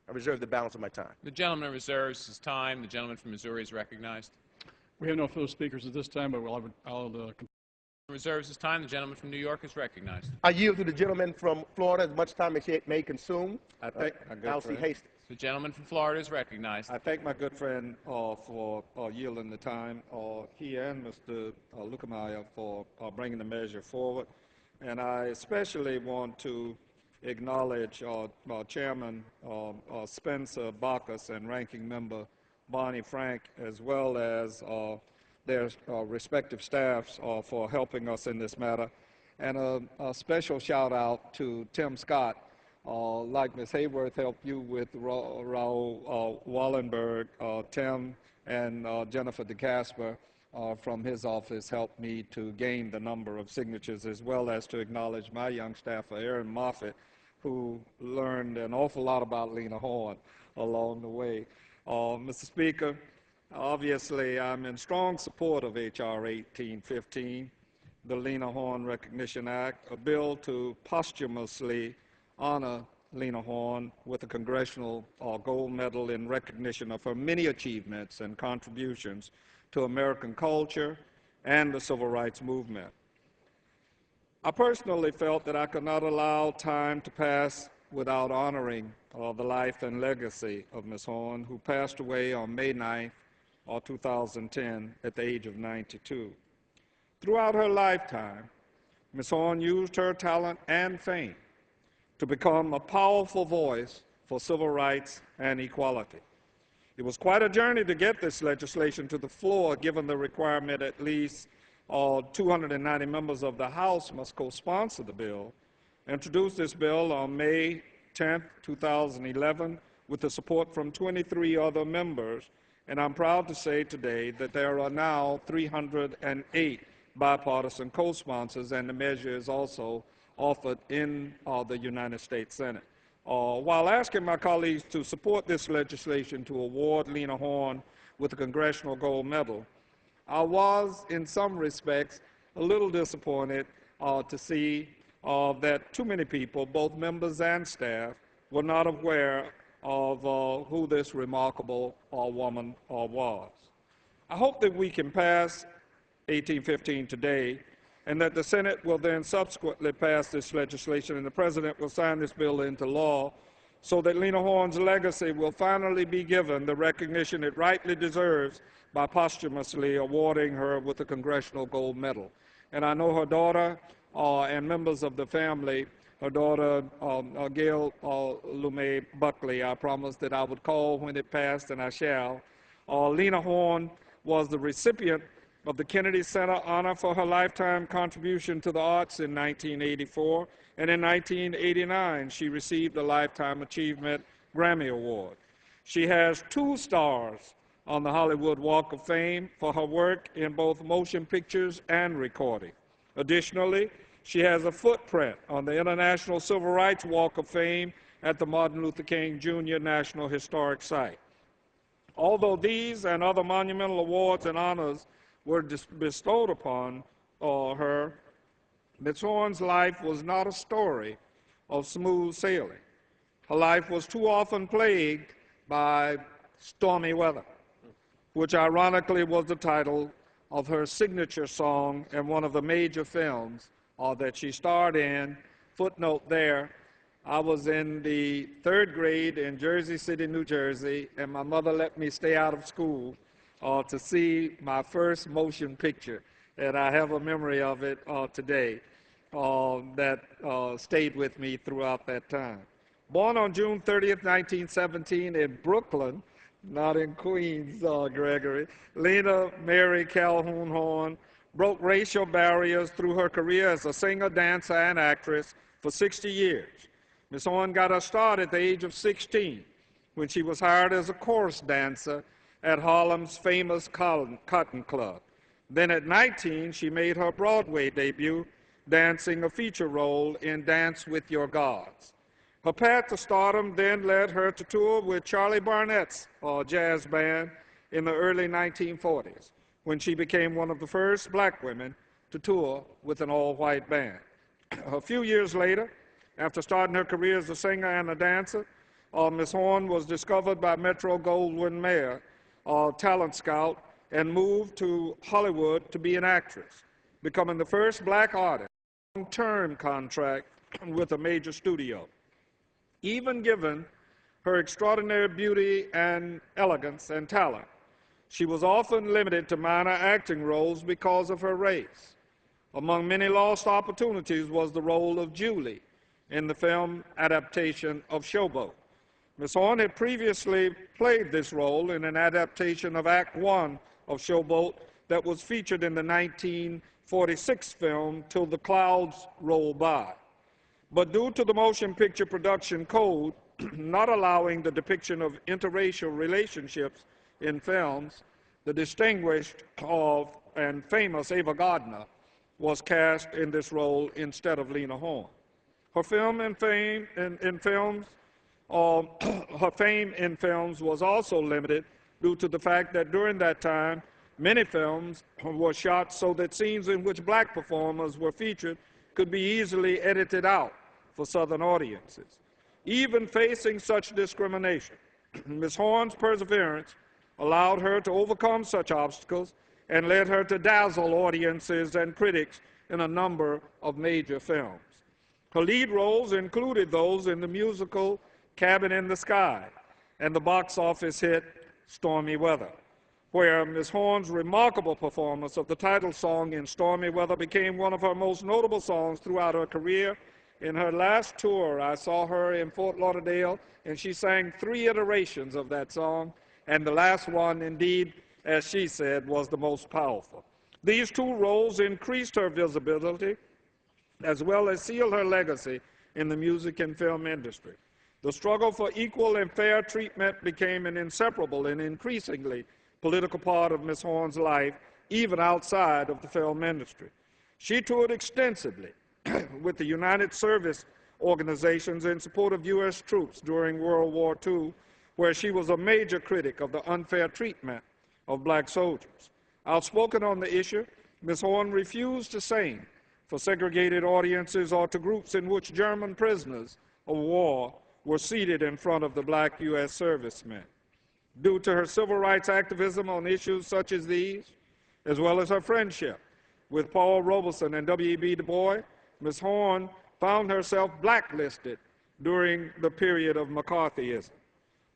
I reserve the balance of my time. The gentleman reserves his time. The gentleman from Missouri is recognized. We have no further speakers at this time, but I'll reserves his time. The gentleman from New York is recognized. I yield to the gentleman from Florida as much time as he may consume. I thank my good Alcee friend. Hastings. The gentleman from Florida is recognized. I thank my good friend for yielding the time. He and Mr. Lukemeyer for bringing the measure forward. And I especially want to acknowledge Chairman Spencer Bacchus and Ranking Member Bonnie Frank, as well as their respective staffs for helping us in this matter. And a special shout out to Tim Scott, like Ms. Hayworth helped you with Raul Wallenberg. Tim and Jennifer DeCasper from his office helped me to gain the number of signatures, as well as to acknowledge my young staffer, Aaron Moffitt, who learned an awful lot about Lena Horne along the way. Mr. Speaker, obviously I'm in strong support of H.R. 1815, the Lena Horne Recognition Act, a bill to posthumously honor Lena Horne with a Congressional Gold Medal in recognition of her many achievements and contributions to American culture and the Civil Rights Movement. I personally felt that I could not allow time to pass without honoring the life and legacy of Ms. Horne, who passed away on May 9th, 2010, at the age of 92. Throughout her lifetime, Ms. Horne used her talent and fame to become a powerful voice for civil rights and equality. It was quite a journey to get this legislation to the floor, given the requirement at least 290 members of the House must co-sponsor the bill. Introduced this bill on May 10, 2011, with the support from 23 other members, and I'm proud to say today that there are now 308 bipartisan co-sponsors, and the measure is also offered in the United States Senate. While asking my colleagues to support this legislation to award Lena Horne with a Congressional Gold Medal, I was, in some respects, a little disappointed to see that too many people, both members and staff, were not aware of who this remarkable woman was. I hope that we can pass 1815 today, and that the Senate will then subsequently pass this legislation and the President will sign this bill into law, so that Lena Horne's legacy will finally be given the recognition it rightly deserves by posthumously awarding her with a Congressional Gold Medal. And I know her daughter and members of the family, her daughter Gail Lume Buckley, I promised that I would call when it passed, and I shall. Lena Horne was the recipient of the Kennedy Center Honor for her lifetime contribution to the arts in 1984, and in 1989 she received a Lifetime Achievement Grammy Award. She has 2 stars on the Hollywood Walk of Fame for her work in both motion pictures and recording. Additionally, she has a footprint on the International Civil Rights Walk of Fame at the Martin Luther King Jr. National Historic Site. Although these and other monumental awards and honors were bestowed upon her, Ms. Horne's life was not a story of smooth sailing. Her life was too often plagued by stormy weather, which ironically was the title of her signature song and one of the major films that she starred in. Footnote there, I was in the 3rd grade in Jersey City, New Jersey, and my mother let me stay out of school to see my first motion picture, and I have a memory of it today that stayed with me throughout that time. Born on June 30th, 1917 in Brooklyn, not in Queens, Gregory, Lena Mary Calhoun Horne broke racial barriers through her career as a singer, dancer, and actress for 60 years. Ms. Horne got her start at the age of 16 when she was hired as a chorus dancer at Harlem's famous Cotton Club. Then at 19, she made her Broadway debut, dancing a feature role in Dance with Your Gods. Her path to stardom then led her to tour with Charlie Barnett's jazz band in the early 1940s, when she became one of the first black women to tour with an all-white band. A few years later, after starting her career as a singer and a dancer, Ms. Horne was discovered by Metro-Goldwyn-Mayer talent scout and moved to Hollywood to be an actress, becoming the first black artist on a long-term contract with a major studio. Even given her extraordinary beauty and elegance and talent, she was often limited to minor acting roles because of her race. Among many lost opportunities was the role of Julie in the film adaptation of Showboat. Ms. Horne had previously played this role in an adaptation of Act One of Showboat that was featured in the 1946 film Till the Clouds Roll By. But due to the motion picture production code not allowing the depiction of interracial relationships in films, the distinguished and famous Ava Gardner was cast in this role instead of Lena Horne. Her fame in films was also limited due to the fact that during that time, many films were shot so that scenes in which black performers were featured could be easily edited out for Southern audiences. Even facing such discrimination, Ms. Horne's perseverance allowed her to overcome such obstacles and led her to dazzle audiences and critics in a number of major films. Her lead roles included those in the musical Cabin in the Sky and the box office hit Stormy Weather, where Ms. Horne's remarkable performance of the title song in Stormy Weather became one of her most notable songs throughout her career. In her last tour, I saw her in Fort Lauderdale, and she sang 3 iterations of that song, and the last one, indeed, as she said, was the most powerful. These 2 roles increased her visibility, as well as sealed her legacy in the music and film industry. The struggle for equal and fair treatment became an inseparable and increasingly political part of Ms. Horne's life, even outside of the film industry. She toured extensively with the United Service Organizations in support of U.S. troops during World War II, where she was a major critic of the unfair treatment of black soldiers. Outspoken on the issue, Ms. Horne refused to sing for segregated audiences or to groups in which German prisoners of war were seated in front of the black U.S. servicemen. Due to her civil rights activism on issues such as these, as well as her friendship with Paul Robeson and W.E.B. Du Bois, Ms. Horne found herself blacklisted during the period of McCarthyism.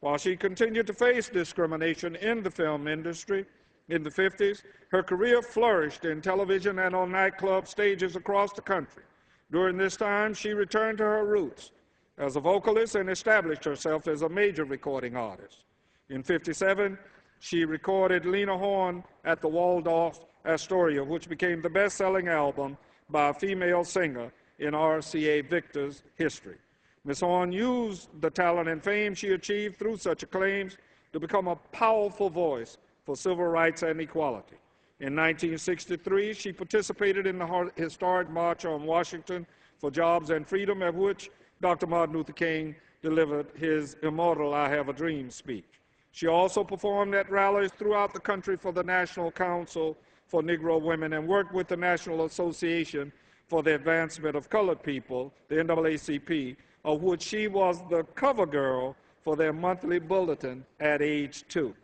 While she continued to face discrimination in the film industry in the 50s, her career flourished in television and on nightclub stages across the country. During this time, she returned to her roots as a vocalist and established herself as a major recording artist. In '57, she recorded Lena Horne at the Waldorf Astoria, which became the best-selling album by a female singer in RCA Victor's history. Ms. Horne used the talent and fame she achieved through such acclaims to become a powerful voice for civil rights and equality. In 1963, she participated in the historic March on Washington for Jobs and Freedom, at which Dr. Martin Luther King delivered his immortal I Have a Dream speech. She also performed at rallies throughout the country for the National Council for Negro Women and worked with the National Association for the Advancement of Colored People, the NAACP, of which she was the cover girl for their monthly bulletin at age 2.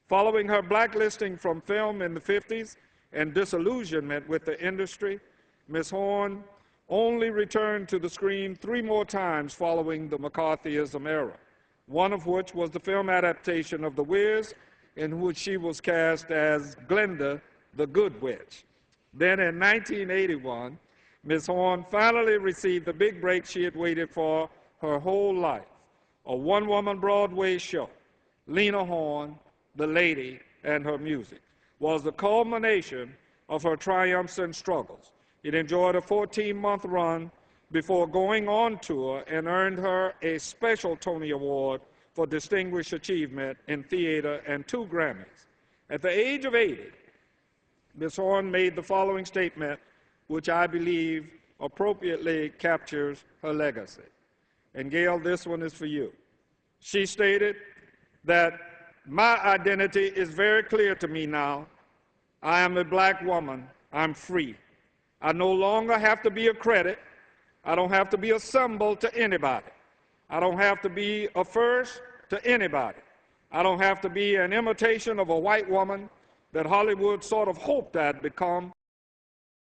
Following her blacklisting from film in the 50s and disillusionment with the industry, Ms. Horne only returned to the screen 3 more times following the McCarthyism era, one of which was the film adaptation of The Wiz, in which she was cast as Glinda, the Good Witch. Then in 1981, Ms. Horne finally received the big break she had waited for her whole life, a one-woman Broadway show. Lena Horne, the Lady, and Her Music was the culmination of her triumphs and struggles. It enjoyed a 14-month run before going on tour and earned her a special Tony Award for Distinguished Achievement in Theater and 2 Grammys. At the age of 80, Ms. Horne made the following statement, which I believe appropriately captures her legacy. And Gail, this one is for you. She stated that my identity is very clear to me now. I am a black woman. I'm free. I no longer have to be a credit. I don't have to be a symbol to anybody. I don't have to be a first to anybody. I don't have to be an imitation of a white woman that Hollywood sort of hoped I'd become,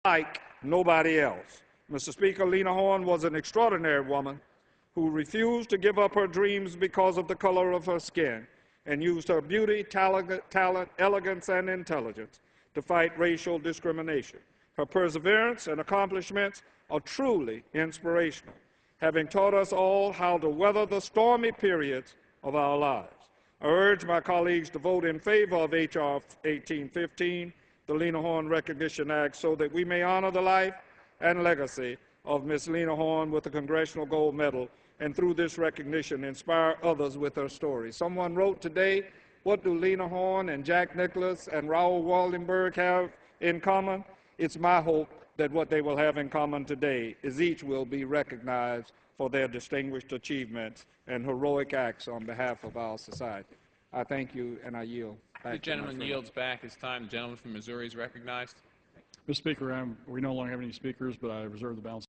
like nobody else. Mr. Speaker, Lena Horne was an extraordinary woman who refused to give up her dreams because of the color of her skin and used her beauty, talent, elegance, and intelligence to fight racial discrimination. Her perseverance and accomplishments are truly inspirational, having taught us all how to weather the stormy periods of our lives. I urge my colleagues to vote in favor of H.R. 1815, the Lena Horne Recognition Act, so that we may honor the life and legacy of Ms. Lena Horne with the Congressional Gold Medal, and through this recognition inspire others with her story. Someone wrote today, what do Lena Horne and Jack Nicklaus and Raoul Waldenberg have in common? It's my hope that what they will have in common today is each will be recognized for their distinguished achievements and heroic acts on behalf of our society. I thank you, and I yield back. The gentleman yields back his time. The gentleman from Missouri is recognized. Mr. Speaker, we no longer have any speakers, but I reserve the balance.